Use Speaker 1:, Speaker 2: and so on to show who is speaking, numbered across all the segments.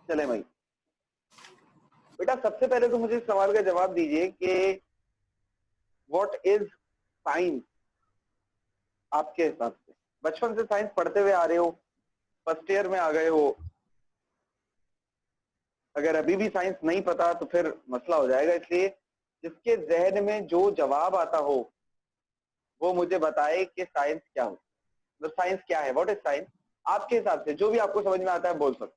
Speaker 1: चले भाई, बेटा सबसे पहले तो मुझे इस सवाल का जवाब दीजिए कि व्हाट इज साइंस आपके हिसाब से। बचपन से साइंस पढ़ते हुए आ रहे हो, फर्स्ट ईयर में आ गए हो, अगर अभी भी साइंस नहीं पता तो फिर मसला हो जाएगा। इसलिए जिसके जहन में जो जवाब आता हो वो मुझे बताए कि साइंस क्या हो, मतलब साइंस क्या है, व्हाट इज साइंस आपके हिसाब से। जो भी आपको समझ में आता है बोल सकते।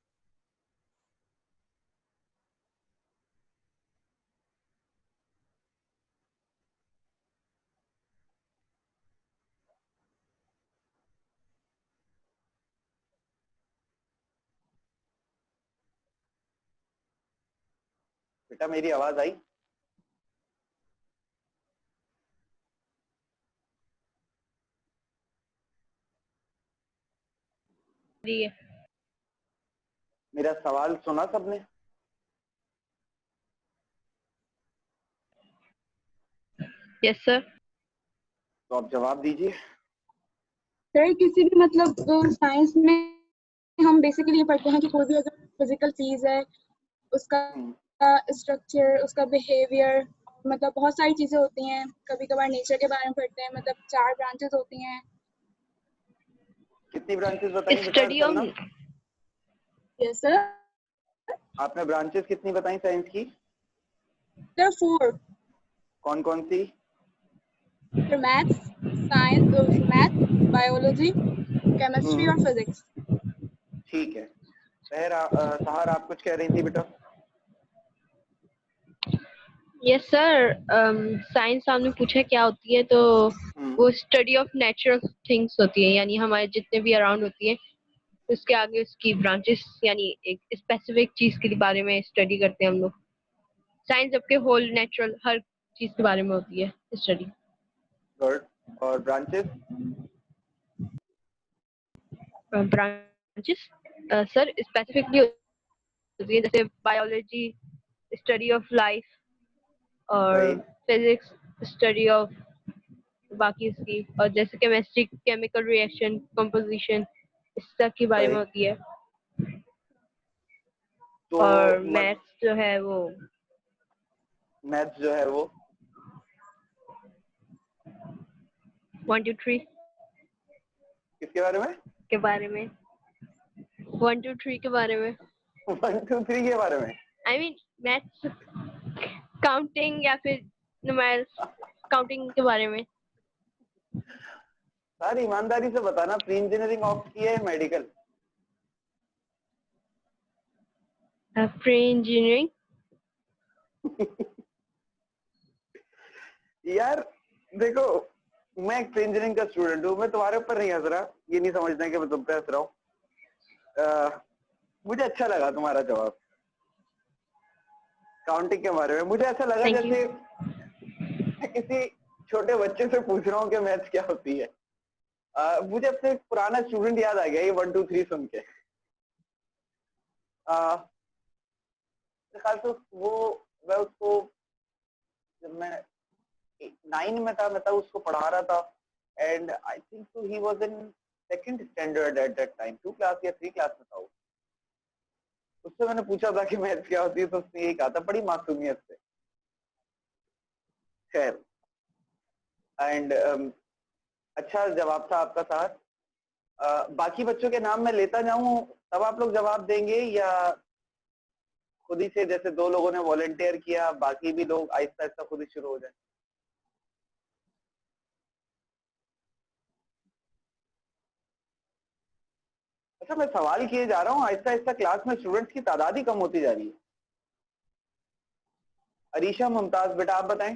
Speaker 1: बेटा मेरी आवाज आई? मेरा सवाल सुना सबने?
Speaker 2: Yes sir.
Speaker 1: तो आप जवाब दीजिए।
Speaker 3: सर किसी भी मतलब साइंस में हम बेसिकली ये पढ़ते हैं कि कोई भी अगर फिजिकल चीज है उसका स्ट्रक्चर, उसका बिहेवियर, मतलब बहुत सारी चीजें होती हैं। कभी कभार नेचर के बारे में पढ़ते हैं, मतलब 4 ब्रांचेस होती हैं।
Speaker 1: कितनी ब्रांचेस बताई बेटा
Speaker 2: स्टडी
Speaker 1: अर्चना?
Speaker 2: ऑफ
Speaker 3: यस सर।
Speaker 1: आपने ब्रांचेस कितनी बताई साइंस की?
Speaker 3: सर 4।
Speaker 1: कौन कौन सी?
Speaker 3: Sir maths, science, math, biology, chemistry और फिजिक्स।
Speaker 1: ठीक है। सहार आप कुछ कह रही थी बेटा?
Speaker 2: Yes sir. साइंस आपने पूछा क्या होती है, तो वो स्टडी ऑफ नेचुरल थिंग्स होती है, यानी हमारे जितने भी अराउंड होती है उसके आगे उसकी ब्रांचेस, यानी एक स्पेसिफिक चीज के बारे में स्टडी करते हैं हम लोग। साइंस आपके होल नेचुरल हर चीज के बारे में होती है स्टडी।
Speaker 1: गुड। और ब्रांचेस?
Speaker 2: ब्रांचेस सर स्पेसिफिकली होती है, जैसे बायोलॉजी स्टडी ऑफ लाइफ, और फिजिक्स स्टडी ऑफ बाकी उसकी, और जैसे केमिस्ट्री केमिकल रिएक्शन कंपोजिशन इस सब के बारे में होती है।
Speaker 1: तो
Speaker 2: और मैथ्स जो है वो 1 2 3
Speaker 1: किसके बारे में?
Speaker 2: के बारे में 1 2 3 के बारे में
Speaker 1: 1 2 3 के बारे में।
Speaker 2: आई मीन मैथ्स काउंटिंग या फिर न्यूमेरिकल काउंटिंग के बारे में।
Speaker 1: सारी ईमानदारी से बताना, प्री इंजीनियरिंग ऑप्ट की है मेडिकल?
Speaker 2: Pre engineering.
Speaker 1: यार देखो, मैं एक प्री इंजीनियरिंग का स्टूडेंट हूँ, मैं तुम्हारे ऊपर नहीं हंस रहा, ये नहीं समझना कि मैं तुम पे हंस रहा हूँ। मुझे अच्छा लगा तुम्हारा जवाब काउंटिंग के बारे में। मुझे ऐसा लगा जैसे मैं किसी छोटे बच्चे से पूछ रहा हूँ कि मैथ्स क्या होती है। मुझे अपने पुराना स्टूडेंट याद आ गया ये 1 2 3 सुन के। ख्याल से वो, मैं उसको जब मैं 9 में था, मैं तब उसको पढ़ा रहा था, and I think so he was in second standard at that time, 2 class या 3 क्लास में था वो। उससे मैंने पूछा था कि मैथ्स क्या होती है, तो उसने यही कहा था बड़ी मासूमियत से। खैर, एंड अच्छा जवाब था आपका साथ। बाकी बच्चों के नाम मैं लेता जाऊं तब आप लोग जवाब देंगे, या खुद ही से, जैसे 2 लोगों ने वॉलंटियर किया, बाकी भी लोग आहिस्ता आहिस्ता खुद ही शुरू हो जाए? अच्छा, मैं सवाल किए जा रहा हूँ, आहिस्ता आहिस्ता क्लास में स्टूडेंट्स की तादाद ही कम होती जा रही है। अरीशा, मुमताज, बेटा आप बताएं।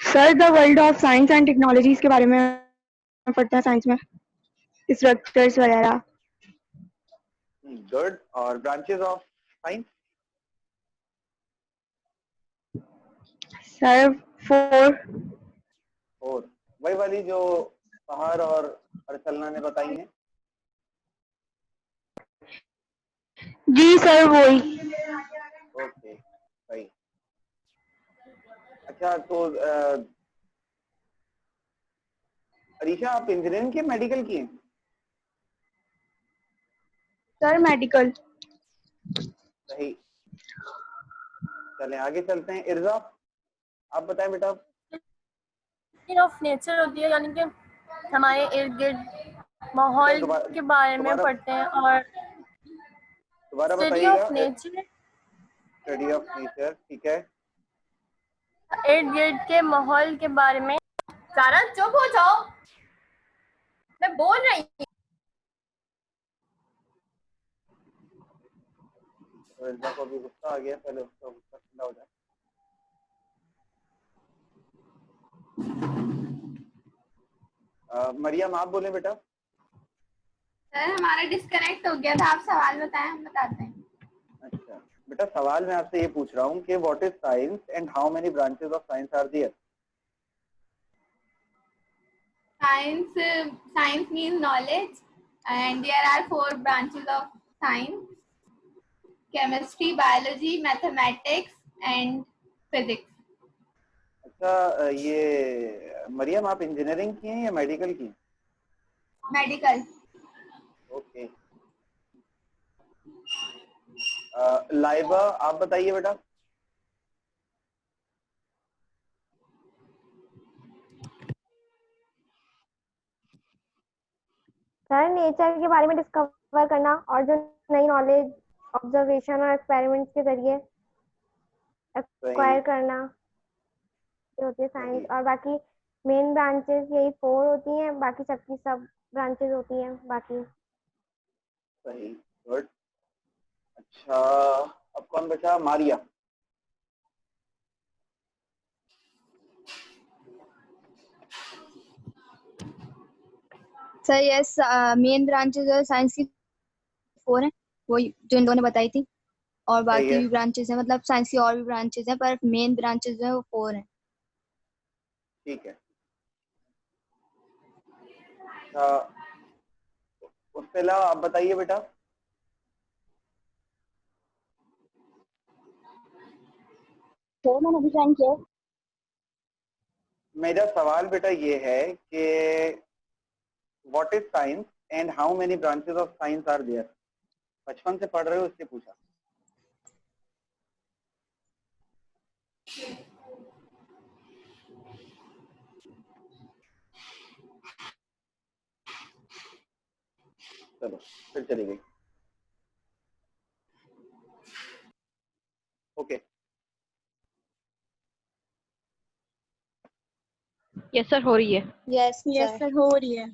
Speaker 3: Sir the world of science and technologies के बारे में पढ़ते हैं साइंस में, स्ट्रक्चर्स वगैरह।
Speaker 1: गुड। और ब्रांचेस ऑफ साइंस?
Speaker 3: सर 4।
Speaker 1: वही वाली जो पहाड़ और अर्चलना ने बताई हैं?
Speaker 3: जी सर वही।
Speaker 1: ओके, सही। अच्छा, तो अरीशा आप इंजीनियरिंग की मेडिकल की हैं?
Speaker 3: Sir medical.
Speaker 1: सही। चलें आगे चलते हैं। इर्जा आप बताएं बेटा।
Speaker 4: ऑफ नेचर होती है, यानी कि हमारे इर्द गिर्द माहौल के बारे में पढ़ते हैं। और
Speaker 1: दोबारा
Speaker 4: स्टडी
Speaker 1: बताइएगा।
Speaker 4: Of nature,
Speaker 1: study of nature, ठीक है।
Speaker 4: इर्द गिर्द के माहौल के बारे में। सारा चुप हो जाओ, मैं बोल रही हूँ।
Speaker 1: तो इर्जा को भी गुस्सा आ गया, पहले उसका गुस्सा ठंडा हो जाए। मरियम आप बोले बेटा।
Speaker 5: सर हमारा डिस्कनेक्ट हो गया था, आप सवाल बताएं, हम बताते हैं।
Speaker 1: अच्छा बेटा, सवाल मैं आपसे ये पूछ रहा हूँ कि what is science and how many branches of science are there?
Speaker 5: Science means knowledge, and there are 4 branches of science: chemistry, biology, mathematics, and physics.
Speaker 1: अच्छा ये मरियम आप इंजीनियरिंग की हैं या मेडिकल की?
Speaker 5: Medical.
Speaker 1: ओके। लाइबा आप बताइए बेटा।
Speaker 6: सर नेचर के बारे में डिस्कवर करना और जो नई नॉलेज ऑब्जर्वेशन और एक्सपेरिमेंट्स के जरिए एक्वायर करना, ये होती है साइंस। और बाकी मेन ब्रांचेस यही 4 होती हैं, बाकी सबकी सब ब्रांचेस होती हैं बाकी।
Speaker 1: सही, गुड। अच्छा अब कौन बचा? Maria.
Speaker 7: Sir yes, main branches है साइंस की 4 हैं, वही जो इन लोगों ने बताई थी। और बाकी भी ब्रांचेस हैं, मतलब साइंस की और भी ब्रांचेस हैं, पर मेन ब्रांचेस जो है वो 4 हैं।
Speaker 1: ठीक है। अच्छा उसके अलावा आप बताइए बेटा।
Speaker 3: तो मैंने अभी ज्वाइन किया।
Speaker 1: मेरा सवाल बेटा ये है कि what is science and how many branches of science are there? बचपन से पढ़ रहे हो इसलिए पूछा। चलो फिर चली गई। ओके।
Speaker 2: यस सर हो रही है।
Speaker 7: यस
Speaker 3: सर हो रही है।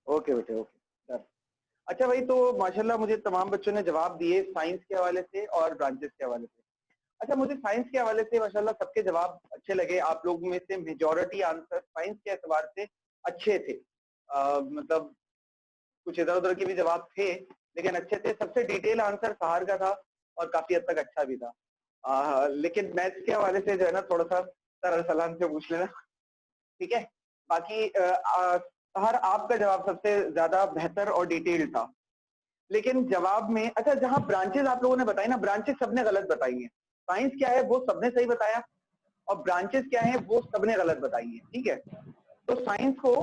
Speaker 1: ओके बेटे ओके। अच्छा भाई, तो माशाल्लाह मुझे तमाम बच्चों ने जवाब दिए साइंस के हवाले से और ब्रांचेस के हवाले से। अच्छा मुझे साइंस के हवाले से माशाल्लाह सबके जवाब अच्छे लगे। आप लोगों में से मेजॉरिटी आंसर साइंस के एतबार से अच्छे थे। मतलब कुछ इधर उधर के भी जवाब थे लेकिन अच्छे थे। सबसे डिटेल आंसर सहार का था और काफी हद तक अच्छा भी था। लेकिन मैथ्स के हवाले से जो है ना थोड़ा सा सरल सलाम से पूछ लेना, ठीक है। बाकी हर आपका जवाब सबसे ज्यादा बेहतर और डिटेल्ड था। लेकिन जवाब में अच्छा जहां ब्रांचेस आप लोगों ने बताई ना, ब्रांचेस सबने गलत बताई है। साइंस क्या है वो सबने सही बताया और ब्रांचेस क्या है वो सबने गलत बताई है, ठीक है। तो साइंस को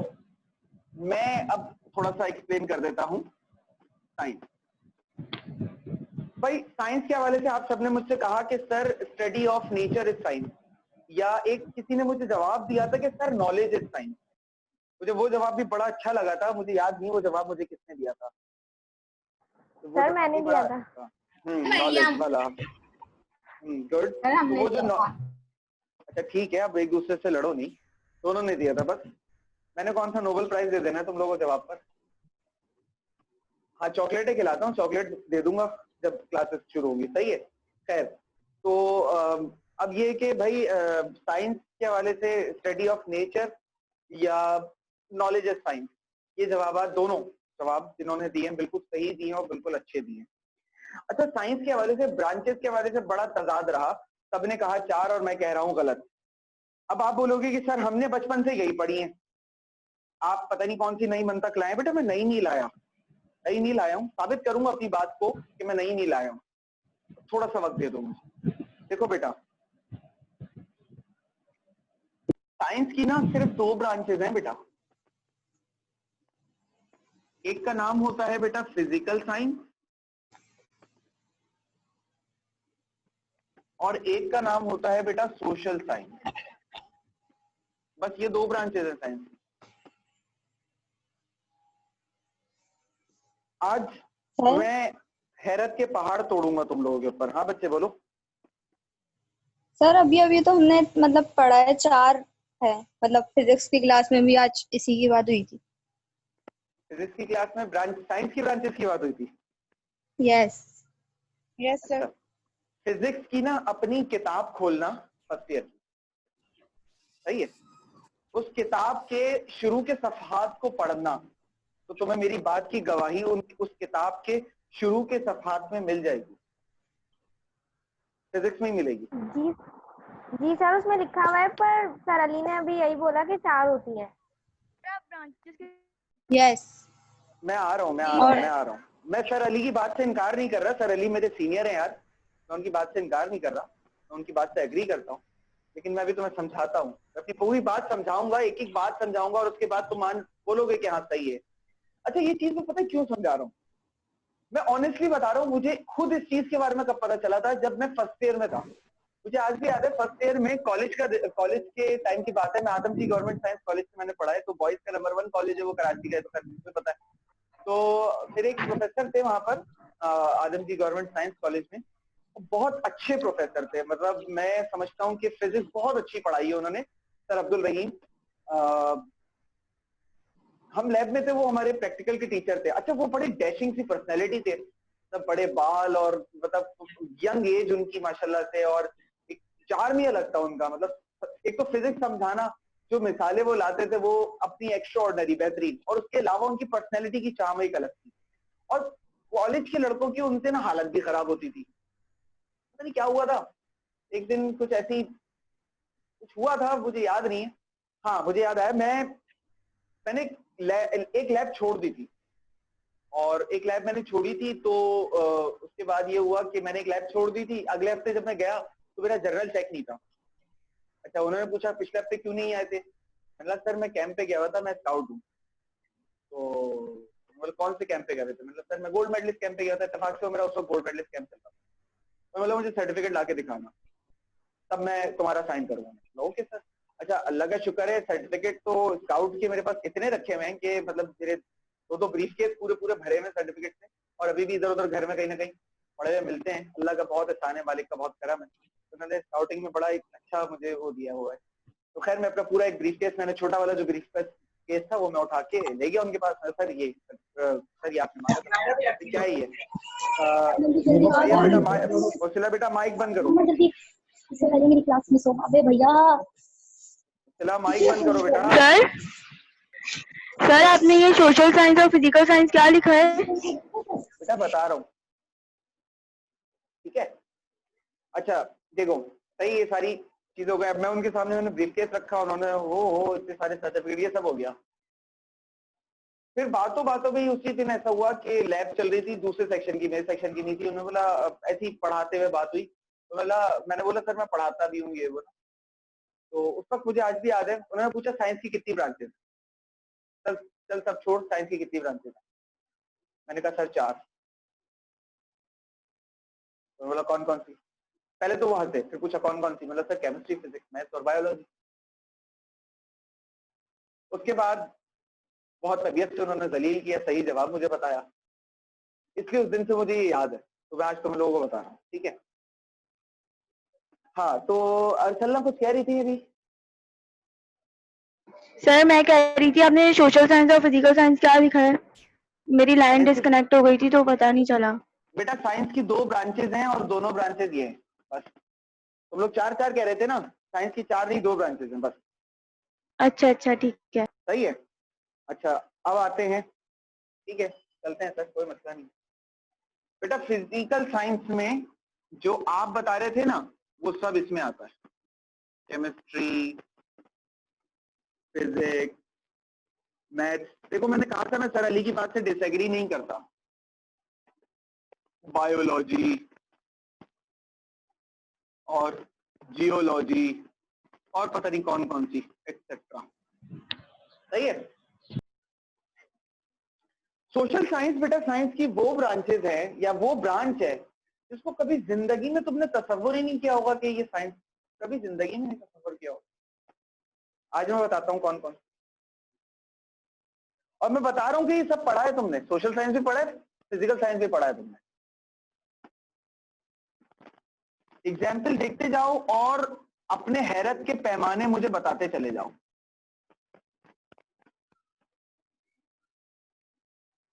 Speaker 1: मैं अब थोड़ा सा एक्सप्लेन कर देता हूं। साइंस भाई, साइंस के हवाले से आप सबने मुझसे कहा कि sir study of nature is science, या एक किसी ने मुझे जवाब दिया था कि सर नॉलेज इज साइंस। मुझे वो जवाब भी बड़ा अच्छा लगा था, मुझे याद नहीं वो जवाब मुझे किसने दिया था। तो वो
Speaker 6: सर मैंने दिया था।
Speaker 1: नॉलेज वाला। गुड। तो वो जो अच्छा ठीक है, अब एक दूसरे से लड़ो नहीं, दोनों ने दिया था। बस मैंने कौन सा नोबेल प्राइज दे देना है तुम लोगों को जवाब पर। हाँ चॉकलेटें खिलाता हूँ, चॉकलेट दे दूंगा जब क्लासेस शुरू होगी, सही है। खैर तो अब ये कि भाई साइंस के हवाले से स्टडी ऑफ नेचर या नॉलेज ऑफ साइंस, ये जवाब दोनों जवाब जिन्होंने दिए हैं बिल्कुल सही दिए और बिल्कुल अच्छे दिए। अच्छा साइंस के हवाले से ब्रांचेस के हवाले से बड़ा तजाद रहा। सबने कहा 4 और मैं कह रहा हूँ गलत। अब आप बोलोगे कि सर हमने बचपन से यही पढ़ी है, आप पता नहीं कौन सी नई मंतक लाए। बेटा मैं नई नहीं लाया, नई नहीं लाया हूँ, साबित करूंगा अपनी बात को कि मैं नई नहीं लाया हूँ। थोड़ा सा वक्त दे दो मुझे। देखो बेटा साइंस की ना सिर्फ 2 ब्रांचेस हैं बेटा। एक का नाम होता है बेटा फिजिकल साइंस और एक का नाम होता है बेटा सोशल साइंस। बस ये दो ब्रांचेज है साइंस। आज मैं हैरत के पहाड़ तोड़ूंगा तुम लोगों के ऊपर। हाँ बच्चे बोलो।
Speaker 7: सर अभी अभी तो हमने मतलब पढ़ा है 4 है, मतलब फिजिक्स की क्लास में भी आज इसी की बात हुई थी।
Speaker 1: फिजिक्स की क्लास में ब्रांच साइंस की ब्रांचेस की बात हुई थी।
Speaker 7: Yes
Speaker 3: yes sir.
Speaker 1: फिजिक्स की ना अपनी किताब खोलना फर्स्ट ईयर, सही है। उस किताब के शुरू के सफहात को पढ़ना, तो तुम्हें मेरी बात की गवाही उस किताब के शुरू के सफहात में मिल जाएगी, फिजिक्स में ही मिलेगी।
Speaker 6: जी जी सर, उसमें लिखा हुआ है, पर सर अली ने अभी यही बोला कि 4 होती हैं।
Speaker 7: यस
Speaker 1: मैं आ रहा हूँ मैं सर अली की बात से इनकार नहीं कर रहा। सर अली मेरे सीनियर हैं यार, मैं उनकी बात से इनकार नहीं कर रहा, मैं उनकी बात से एग्री करता हूँ। लेकिन मैं भी तुम्हें समझाता हूँ, अपनी पूरी बात समझाऊंगा, एक एक बात समझाऊंगा, और उसके बाद तुम बोलोगे कि हाँ सही है। अच्छा ये चीज मैं पता है क्यों समझा रहा हूँ, मैं ऑनेस्टली बता रहा हूँ। मुझे खुद इस चीज के बारे में कब पता चला था, जब मैं फर्स्ट ईयर में था। मुझे आज भी याद है, फर्स्ट ईयर में कॉलेज के टाइम की बात है। मैं आदम जी गवर्नमेंट साइंस कॉलेज से मैंने पढ़ा है, तो बॉयज का नंबर 1 कॉलेज है वो, कराची का है, तो खैर मुझे पता है। तो फिर एक प्रोफेसर थे वहां पर आदम जी गवर्नमेंट साइंस कॉलेज में, बहुत अच्छे प्रोफेसर थे। मतलब मैं समझता हूँ कि फिजिक्स बहुत अच्छी पढ़ाई है उन्होंने, सर अब्दुल रहीम। हम लैब में थे, वो हमारे प्रैक्टिकल के टीचर थे। अच्छा वो बड़े डैशिंग सी पर्सनैलिटी थे, मतलब बड़े बाल और मतलब यंग एज उनकी माशाल्लाह से, और एक चार्म ही अलग था उनका। मतलब एक तो फिजिक्स समझाना, जो मिसालें वो लाते थे वो अपनी एक्स्ट्रा ऑर्डिनरी बेहतरीन, और उसके अलावा उनकी पर्सनैलिटी की चार्म एक अलग थी। और कॉलेज के लड़कों की उनसे ना हालत भी खराब होती थी। पता नहीं क्या हुआ था, एक दिन कुछ ऐसी कुछ हुआ था, मुझे याद नहीं है। हाँ मुझे याद आया, मैंने एक लैब छोड़ दी थी, और एक लैब मैंने छोड़ी थी, तो उसके बाद ये हुआ कि मैंने एक लैब छोड़ दी थी। अगले हफ्ते जब मैं गया तो मेरा जनरल चेक नहीं था। अच्छा उन्होंने पूछा पिछले हफ्ते क्यों नहीं आए थे, मैंने कहा सर मैं कैंप पे गया हुआ था, मैं स्काउट हूँ। तो मतलब कौन से कैंप पे गए थे, मतलब सर मैं गोल्ड मेडलिस्ट कैंप पे गया था, इत्तेफाक से मेरा उस वक्त गोल्ड मेडलिस्ट कैंप चल रहा था। तो मतलब मुझे सर्टिफिकेट ला के दिखाना, तब मैं तुम्हारा साइन करूंगा। Okay sir. अच्छा अल्लाह का शुक्र है, सर्टिफिकेट तो स्काउट के मेरे पास इतने रखे हुए हैं कि मतलब मेरे दो ब्रीफ केस पूरे भरे हुए सर्टिफिकेट से, और अभी भी इधर उधर घर में कहीं ना कहीं पड़े हुए मिलते हैं। अल्लाह का बहुत एहसान है, मालिक का बहुत करम है, उन्होंने स्काउटिंग में बड़ा एक अच्छा मुझे वो दिया हुआ है। तो खैर मैं अपना पूरा एक ब्रीफ केस, मैंने छोटा वाला जो ब्रीफ केस था वो मैं उठा के ले गया उनके पास। सर ये आपने मांगा था, क्या ही है। बेटा माइक बंद करो,
Speaker 7: मेरी क्लास में सो भैया।
Speaker 1: चला माइक बंद करो बेटा।
Speaker 2: सर आपने ये सोशल साइंस और फिजिकल साइंस क्या लिखा है?
Speaker 1: बेटा बता रहा हूँ, ठीक है। अच्छा देखो सही, ये सारी चीजों का मैं उनके सामने मैंने ब्रीफकेस रखा, उन्होंने हो इतने सारे सर्टिफिकेट, ये सब हो गया। फिर बातों में उसी दिन ऐसा हुआ कि लैब चल रही थी दूसरे सेक्शन की, मेरे सेक्शन की नहीं थी। उन्होंने बोला ऐसी पढ़ाते हुए बात हुई, तो मैंने बोला सर मैं पढ़ाता भी हूँ ये बोला। तो उस वक्त मुझे आज भी याद है, उन्होंने पूछा साइंस की कितनी ब्रांचेस। चल सब छोड़, साइंस की कितनी ब्रांचेस। मैंने कहा सर 4। तो बोला कौन कौन सी। पहले तो वो हंसे, फिर पूछा कौन कौन सी, मतलब सर केमिस्ट्री फिजिक्स मैथ्स और बायोलॉजी। उसके बाद बहुत तबीयत से उन्होंने जलील किया, सही जवाब मुझे बताया, इसलिए उस दिन से मुझे ये याद है, तो मैं आज तुम लोगों को बता रहा हूँ, ठीक है। हाँ तो अर्चना कुछ कह रही थी अभी।
Speaker 2: सर मैं कह रही थी आपने सोशल साइंस और फिजिकल साइंस क्या लिखा है? मेरी लाइन डिस्कनेक्ट हो गई थी तो पता नहीं चला।
Speaker 1: बेटा साइंस की 2 ब्रांचेज हैं, और दोनों ब्रांचेज ये हैं बस। तुम लोग 4 कह रहे थे ना, साइंस की 4 नहीं 2 ब्रांचेज हैं बस।
Speaker 2: अच्छा ठीक है,
Speaker 1: सही है। अच्छा अब आते हैं, ठीक है चलते हैं सर, कोई मसला नहीं। बेटा फिजिकल साइंस में जो आप बता रहे थे ना वो सब इसमें आता है, केमिस्ट्री फिजिक्स मैथ्स। देखो मैंने कहा था मैं सर अली की बात से डिसएग्री नहीं करता, बायोलॉजी और जियोलॉजी और पता नहीं कौन कौन सी एक्सेट्रा, सही है। सोशल साइंस बेटा साइंस की वो ब्रांचेज हैं या वो ब्रांच है जिसको कभी जिंदगी में तुमने तसव्वुर ही नहीं किया होगा कि ये साइंस, कभी जिंदगी में नहीं तसव्वुर किया होगा। आज मैं बताता हूँ कौन कौन। और मैं बता रहा हूँ कि ये सब पढ़ा है तुमने, सोशल साइंस भी पढ़ा है, फिजिकल साइंस भी पढ़ा है तुमने। एग्जाम्पल देखते जाओ और अपने हैरत के पैमाने मुझे बताते चले जाओ।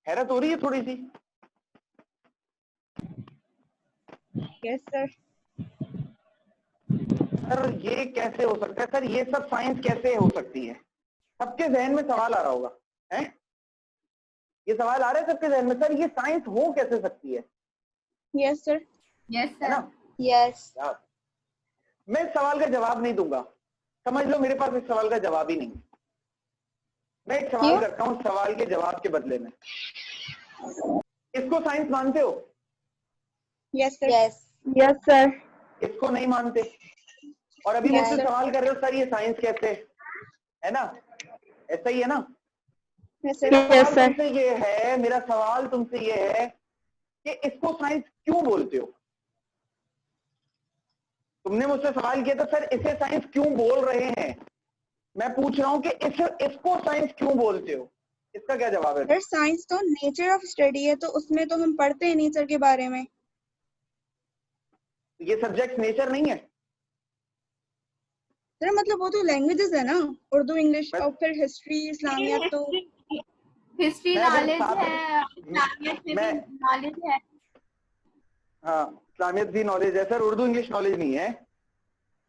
Speaker 1: हैरत हो रही है थोड़ी सी?
Speaker 3: Yes sir.
Speaker 1: सर ये कैसे हो सकता है, सर ये सब साइंस कैसे हो सकती है? सबके जहन में सवाल आ रहा होगा, है? ये सवाल आ रहा है सबके जहन में, सर ये साइंस हो कैसे सकती है?
Speaker 3: Yes sir.
Speaker 5: यस
Speaker 1: है ना?
Speaker 5: सर।
Speaker 7: यस।
Speaker 1: यार मैं इस सवाल का जवाब नहीं दूंगा, समझ लो मेरे पास इस सवाल का जवाब ही नहीं। मैं एक सवाल करता हूँ, सवाल के जवाब के बदले में। इसको साइंस मानते हो?
Speaker 3: Yes sir.
Speaker 7: Yes.
Speaker 6: Yes sir.
Speaker 1: इसको नहीं मानते, और अभी
Speaker 3: Yes,
Speaker 1: मुझसे
Speaker 3: sir.
Speaker 1: सवाल कर रहे हो सर ये साइंस कैसे, है ना? ऐसा ही है ना?
Speaker 3: Yes sir.
Speaker 1: मेरा
Speaker 6: Yes,
Speaker 1: सवाल
Speaker 6: sir.
Speaker 1: तुमसे ये है, मेरा सवाल तुमसे ये है कि इसको साइंस क्यों बोलते हो? तुमने मुझसे सवाल किया था सर इसे साइंस क्यों बोल रहे हैं, मैं पूछ रहा हूँ कि इसको साइंस क्यों बोलते हो? इसका क्या जवाब है?
Speaker 3: सर साइंस तो नेचर ऑफ स्टडी है, तो उसमें तो हम पढ़ते हैं नेचर के बारे में।
Speaker 1: ये सब्जेक्ट नेचर नहीं है?
Speaker 3: सर मतलब वो तो लैंग्वेजेस है ना, उर्दू, इंग्लिश और फिर हिस्ट्री, इस्लामिया। तो
Speaker 5: हिस्ट्री
Speaker 1: मैं अगर
Speaker 5: नॉलेज
Speaker 1: साथ-
Speaker 5: है, इस्लामियत में भी नॉलेज है।
Speaker 1: हाँ इस्लामियत भी नॉलेज है सर, उर्दू इंग्लिश नॉलेज नहीं है।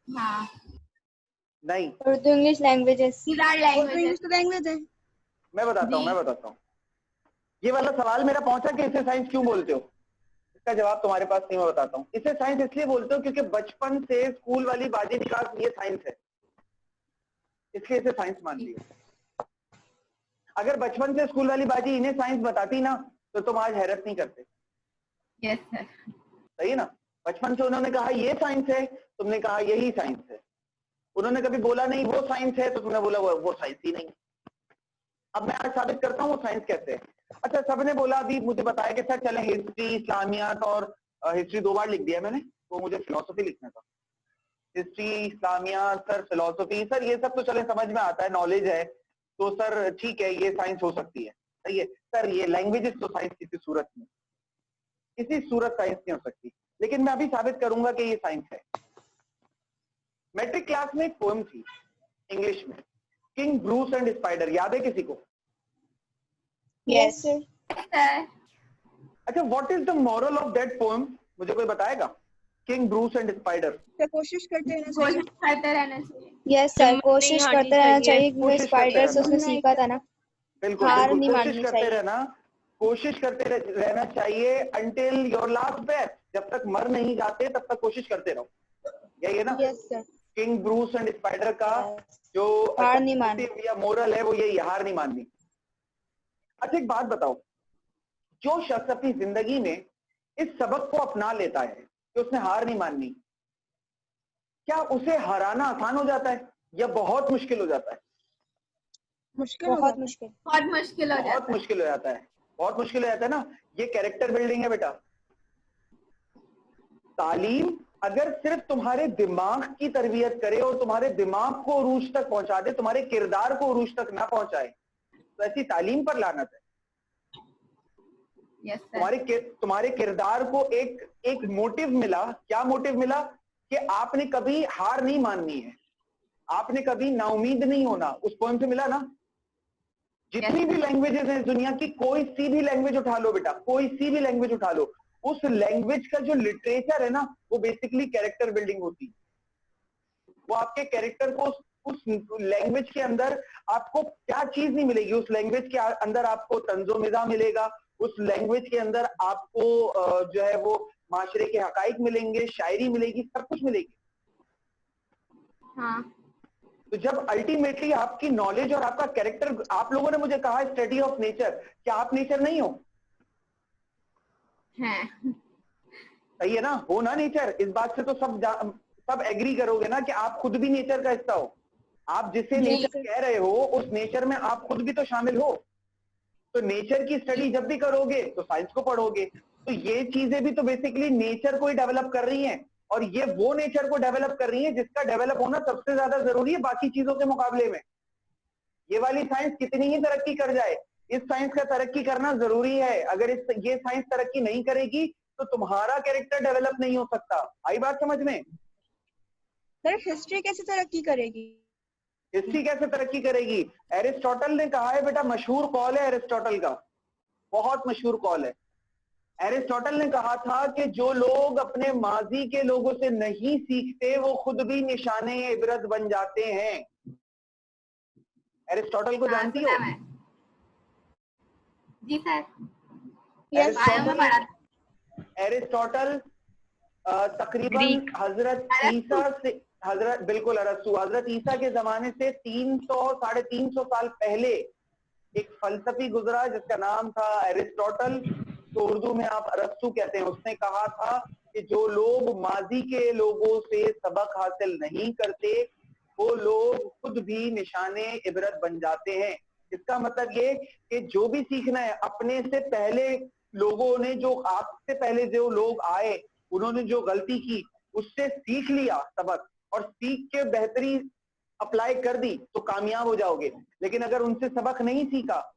Speaker 5: हाँ,
Speaker 1: नहीं,
Speaker 7: Urdu English languages.
Speaker 5: these are
Speaker 3: Urdu
Speaker 5: languages।
Speaker 3: English तो लैंग्वेज है।
Speaker 1: मैं बताता हूँ। ये वाला सवाल मेरा पहुंचा कि इसे साइंस क्यों बोलते हो, इसका जवाब तुम्हारे पास नहीं, मैं बताता हूँ। इसे साइंस इसलिए बोलते हो क्योंकि बचपन से स्कूल वाली बाजी निकास ये साइंस है, इसलिए इसे साइंस मान लिया। अगर बचपन से स्कूल वाली बाजी इन्हें साइंस बताती ना तो तुम आज हैरत नहीं करते।
Speaker 5: Yes sir.
Speaker 1: सही है ना? बचपन से उन्होंने कहा ये साइंस है, तुमने कहा यही साइंस है। उन्होंने कभी बोला नहीं वो साइंस है, तो तुमने बोला वो साइंस ही नहीं। अब मैं आज साबित करता हूँ वो साइंस कैसे है। अच्छा सबने बोला, अभी मुझे बताया कि सर चले हिस्ट्री, इस्लामियात, और हिस्ट्री 2 बार लिख दिया मैंने, वो मुझे फिलोसफी लिखना था। हिस्ट्री, इस्लामियात, सर फिलोसफी, सर ये सब तो चले समझ में आता है, नॉलेज है, तो सर ठीक है ये साइंस हो सकती है। सही है सर, ये लैंग्वेजेस तो साइंस किसी सूरत में, किसी सूरत साइंस नहीं हो सकती। लेकिन मैं अभी साबित करूंगा कि ये साइंस है। मैट्रिक क्लास में एक पोएम थी इंग्लिश में, किंग ब्रूस एंड स्पाइडर, याद है किसी को?
Speaker 7: यस।
Speaker 5: सर
Speaker 1: अच्छा what is the moral of that poem, मुझे कोई बताएगा? King Bruce and spider.
Speaker 3: तो कोशिश करते रहना चाहिए।
Speaker 5: कोशिश करते रहना चाहिए।
Speaker 7: यस सर,
Speaker 2: हिम्मत
Speaker 7: कोशिश
Speaker 2: नहीं
Speaker 7: करते
Speaker 2: हारनी
Speaker 7: रहना
Speaker 2: चाहिए।
Speaker 7: चाहिए, क्योंकि
Speaker 1: कोशिश करते
Speaker 7: स्पाइडर से
Speaker 1: रहना।
Speaker 7: उसने सीखा था ना।
Speaker 1: बिल्कुल
Speaker 7: हार
Speaker 1: बिल्कुल,
Speaker 7: नहीं
Speaker 1: कोशिश
Speaker 7: माननी
Speaker 1: करते
Speaker 7: चाहिए।
Speaker 1: रहना, कोशिश करते रहना चाहिए अंटिल योर लास्ट ब्रेथ, जब तक मर नहीं जाते तब तक कोशिश करते रहो। यही है ना?
Speaker 3: Yes sir.
Speaker 1: King Bruce and spider का जो
Speaker 7: हार नहीं माननी।
Speaker 1: या मोरल है वो यही, हार नहीं माननी। अच्छा एक बात बताओ, जो शख्स अपनी जिंदगी में इस सबक को अपना लेता है कि उसने हार नहीं माननी, क्या उसे हराना आसान हो जाता है या बहुत मुश्किल हो जाता है?
Speaker 3: मुश्किल हो
Speaker 7: बहुत
Speaker 3: जाता है।
Speaker 7: मुश्किल।
Speaker 5: बहुत मुश्किल हो
Speaker 1: बहुत
Speaker 5: जाता है।
Speaker 1: मुश्किल हो जाता है, बहुत मुश्किल हो जाता है ना। ये कैरेक्टर बिल्डिंग है बेटा। तालीम अगर सिर्फ तुम्हारे दिमाग की तरबियत करे और तुम्हारे दिमाग को उरूज तक पहुंचा दे, तुम्हारे किरदार को उरूज तक ना पहुंचाए, तो ऐसी तालीम पर लानत है।
Speaker 5: Yes sir.
Speaker 1: तुम्हारे किरदार को एक मोटिव मिला, क्या मोटिव मिला? कि आपने कभी हार नहीं माननी है, आपने कभी नाउमीद नहीं होना। उस पोएम से मिला ना? जितनी भी लैंग्वेजेस हैं दुनिया की, कोई सी भी लैंग्वेज उठा लो बेटा, कोई सी भी लैंग्वेज उठा लो, उस लैंग्वेज का जो लिटरेचर है ना, वो बेसिकली कैरेक्टर बिल्डिंग होती है। वो आपके कैरेक्टर को उस लैंग्वेज के अंदर आपको क्या चीज नहीं मिलेगी, उस लैंग्वेज के अंदर आपको तंजो मिजा मिलेगा, उस लैंग्वेज के अंदर आपको जो है वो माशरे के हकाइक मिलेंगे, शायरी मिलेगी, सब कुछ मिलेगी।
Speaker 5: हाँ
Speaker 1: तो जब अल्टीमेटली आपकी नॉलेज और आपका कैरेक्टर, आप लोगों ने मुझे कहा स्टडी ऑफ नेचर, क्या आप नेचर नहीं हो?
Speaker 5: है।
Speaker 1: सही है ना? हो ना नेचर? इस बात से तो सब एग्री करोगे ना कि आप खुद भी नेचर का हिस्सा हो। आप जिसे नेचर कह रहे हो उस नेचर में आप खुद भी तो शामिल हो। तो नेचर की स्टडी जब भी करोगे तो साइंस को पढ़ोगे। तो ये चीजें भी तो बेसिकली नेचर को ही डेवलप कर रही हैं, और ये वो नेचर को डेवलप कर रही है जिसका डेवलप होना सबसे ज्यादा जरूरी है बाकी चीजों के मुकाबले में। ये वाली साइंस कितनी ही तरक्की कर जाए, इस साइंस का तरक्की करना जरूरी है। अगर ये साइंस तरक्की नहीं करेगी तो तुम्हारा कैरेक्टर डेवलप नहीं हो सकता। आई बात समझ में?
Speaker 3: सर हिस्ट्री कैसे तरक्की करेगी?
Speaker 1: हिस्ट्री कैसे तरक्की करेगी? एरिस्टोटल ने कहा है बेटा, मशहूर कॉल है एरिस्टोटल का, बहुत मशहूर कॉल है। एरिस्टोटल ने कहा था कि जो लोग अपने माजी के लोगों से नहीं सीखते वो खुद भी निशाने इबरत बन जाते हैं। एरिस्टोटल को जानती हो?
Speaker 5: जी सर।
Speaker 1: एरिस्टोटल तकरीबन हजरत ईसा से बिल्कुल अरस्तु, हजरत ईसा के जमाने से 300-350 साल पहले एक फलसफी गुजरा जिसका नाम था एरिस्टोटल, तो उर्दू में आप अरस्तु कहते हैं। उसने कहा था कि जो लोग माजी के लोगों से सबक हासिल नहीं करते वो लोग खुद भी निशाने इबरत बन जाते हैं। इसका मतलब ये कि जो भी सीखना है, अपने से पहले लोगों ने, जो आपसे पहले जो लोग आए उन्होंने जो गलती की उससे सीख लिया सबक, और सीख के बेहतरी अप्लाई कर दी तो कामयाब हो जाओगे। लेकिन अगर उनसे सबक नहीं सीखा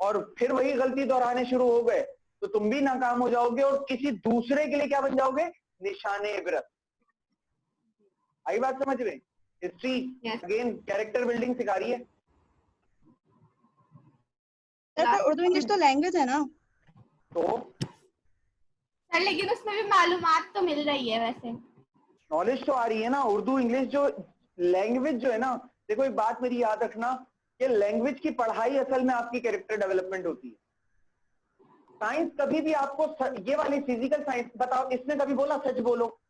Speaker 1: और फिर वही गलती दोहराने शुरू हो गए तो तुम भी नाकाम हो जाओगे और किसी दूसरे के लिए क्या बन जाओगे? निशाने इबरत। आई बात समझ में? हिस्ट्री अगेन कैरेक्टर बिल्डिंग सिखा रही है।
Speaker 3: उर्दू इंग्लिश तो लैंग्वेज है ना,
Speaker 1: तो
Speaker 5: सर लेकिन उसमें भी मालूमात तो मिल रही है, वैसे
Speaker 1: नॉलेज तो आ रही है ना। उर्दू इंग्लिश जो लैंग्वेज जो है ना, देखो एक बात मेरी याद रखना कि लैंग्वेज की पढ़ाई असल में आपकी कैरेक्टर डेवलपमेंट होती है। साइंस कभी भी आपको, ये वाली फिजिकल साइंस बताओ, इसने कभी बोला सच बोलो?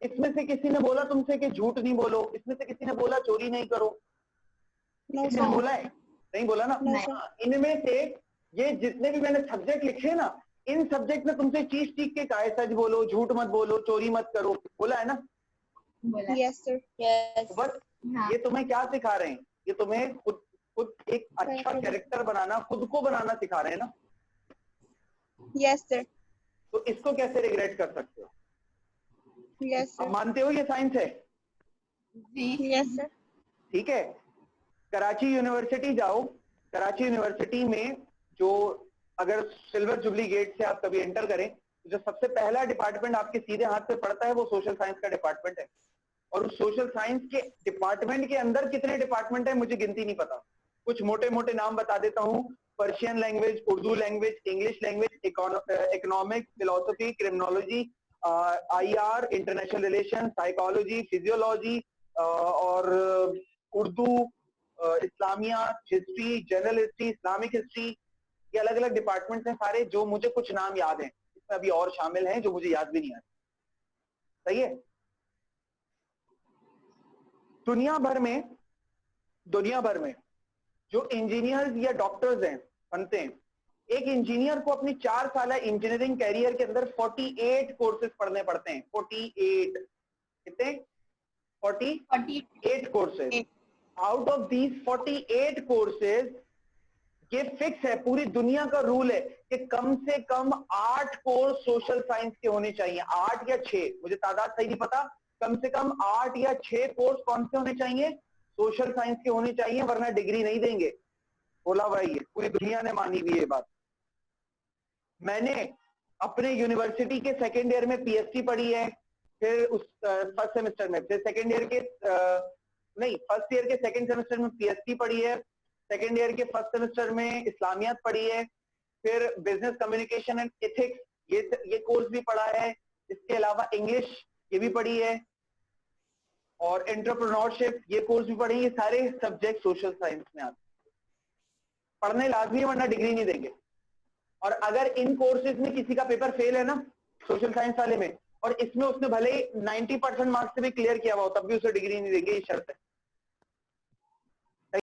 Speaker 1: इसमें से किसी ने बोला तुमसे कि झूठ नहीं बोलो? इसमें से किसी ने बोला चोरी नहीं करो? किसी ने बोला है? नहीं बोला ना। इनमें से ये जितने भी मैंने सब्जेक्ट लिखे ना, इन सब्जेक्ट में तुमसे चीज सीख के कहा है सच बोलो, झूठ मत बोलो, चोरी मत करो, बोला है ना?
Speaker 3: Yes sir, yes.
Speaker 1: बस ये तुम्हें क्या सिखा रहे हैं? ये तुम्हें खुद एक अच्छा कैरेक्टर बनाना, खुद को बनाना सिखा रहे हैं ना।
Speaker 3: Yes sir.
Speaker 1: तो इसको कैसे रिग्रेट कर सकते हो?
Speaker 3: Yes sir.
Speaker 1: आप मानते हो ये साइंस है?
Speaker 3: Yes sir.
Speaker 1: ठीक है। कराची यूनिवर्सिटी जाओ, कराची यूनिवर्सिटी में जो, अगर सिल्वर जुबली गेट से आप कभी एंटर करें तो जो सबसे पहला डिपार्टमेंट आपके सीधे हाथ पे पड़ता है वो सोशल साइंस का डिपार्टमेंट है। और उस सोशल साइंस के डिपार्टमेंट के अंदर कितने डिपार्टमेंट है मुझे गिनती नहीं पता, कुछ मोटे मोटे नाम बता देता हूँ। Persian language, Urdu language, English language, economics, philosophy, criminology, IR, international relation, psychology, physiology, और Urdu, Islamia, history, general history, Islamic history, ये अलग अलग डिपार्टमेंट्स हैं सारे, जो मुझे कुछ नाम याद हैं, इसमें अभी और शामिल हैं जो मुझे याद भी नहीं आते। सही है। दुनिया भर में जो इंजीनियर्स या डॉक्टर्स हैं, बनते हैं, एक इंजीनियर को अपनी 4 साल इंजीनियरिंग कैरियर के अंदर 48 कोर्सेज पढ़ने पड़ते हैं। 48 कितने? 48 courses. Out of these 48 courses, ये फिक्स है, पूरी दुनिया का रूल है कि कम से कम 8 कोर्स सोशल साइंस के होने चाहिए। 8 या 6, मुझे तादाद सही नहीं पता, कम से कम 8 या 6 कोर्स कौन से होने चाहिए? सोशल साइंस के होने चाहिए, वरना डिग्री नहीं देंगे। बोला भाई, ये पूरी दुनिया ने मानी हुई ये बात। मैंने अपने यूनिवर्सिटी के सेकेंड ईयर में PhD पढ़ी है, फिर उस फर्स्ट सेमेस्टर में, फिर सेकेंड ईयर के फर्स्ट ईयर के सेकेंड सेमेस्टर में PhD पढ़ी है, सेकेंड ईयर के फर्स्ट सेमेस्टर में इस्लामियात पढ़ी है, फिर बिजनेस कम्युनिकेशन एंड एथिक्स ये कोर्स भी पढ़ा है, इसके अलावा इंग्लिश ये भी पढ़ी है, और एंटरप्रेन्योरशिप ये कोर्स भी पढ़ी है। ये सारे सब्जेक्ट सोशल साइंस में आते हैं, पढ़ने लाजमी है वरना डिग्री नहीं देंगे। और अगर इन कोर्सेज में किसी का पेपर फेल है ना, सोशल साइंस वाले में, और इसमें उसने भले 90% मार्क्स से भी क्लियर किया हुआ हो, तब भी उसे डिग्री नहीं देंगे, ये शर्त है।